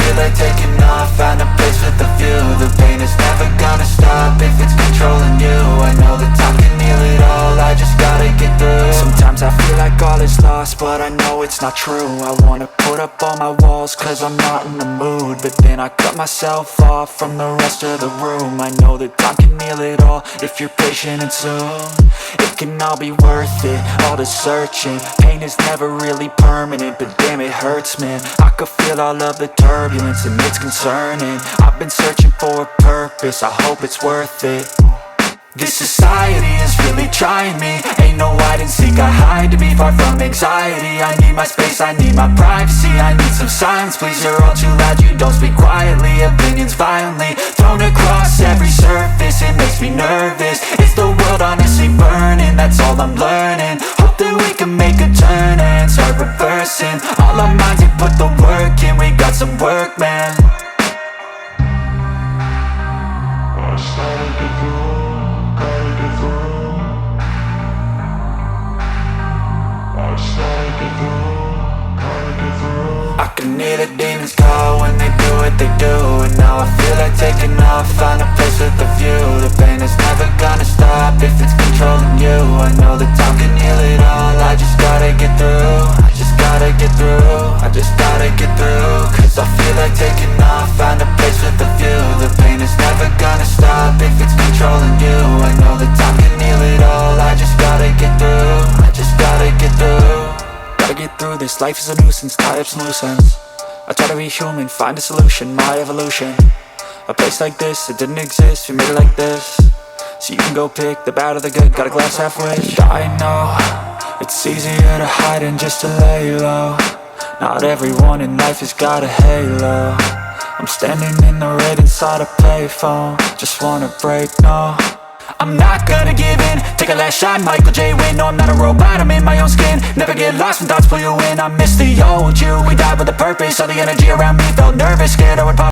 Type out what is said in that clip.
feel like taking off, find a place with a view. The pain is never gonna stop if it's controlling you. I know that time can heal it all, I just gotta get through. Sometimes I feel like all is lost, but I know it's not true. I wanna put up all my walls cause I'm not in the mood, but then I cut myself off from the rest of the room. I know that time can heal it all if you're patient and soon it can all be worth it, all the searching. Pain is never really permanent, but damn it hurts, man. I could feel all of the turbulence and it's concerning. I've been searching for a purpose, I hope it's worth it. This society is really trying me. Ain't no hide and seek, I hide to be far from anxiety. I need my space, I need my privacy. I need some silence, please, you're all too loud. You don't speak quietly, opinions violently thrown across every surface. It makes me nervous, is the world honestly burning? That's all I'm learning. Hope that we can make a turn and start reversing all our minds and put the work in. We got some work, man. I can hear the demons call when they do what they do, and now I feel like taking off, find a place with a view. The pain is never gonna stop if it's controlling you. I know that time can heal it all, I just gotta get through. I just gotta get through, I just gotta get through. Cause I feel like taking off, find a place with a view. The pain is never gonna stop if it's controlling you. I know that time can heal it all, I just gotta get through. I just gotta get through. Gotta get through this, life is a nuisance, tie up some loose ends. I try to be human, find a solution, my evolution. A place like this, it didn't exist, we made it like this. So you can go pick the bad or the good, got a glass half wish. I know, it's easier to hide than just to lay low. Not everyone in life has got a halo. I'm standing in the red inside a payphone, just wanna break, no. I'm not gonna give in, take a last shot, Michael J. Win. No, I'm not a robot, I'm in my own skin. Never get lost when thoughts pull you in. I miss the old you, we died with a purpose. All the energy around me felt nervous, scared I would pop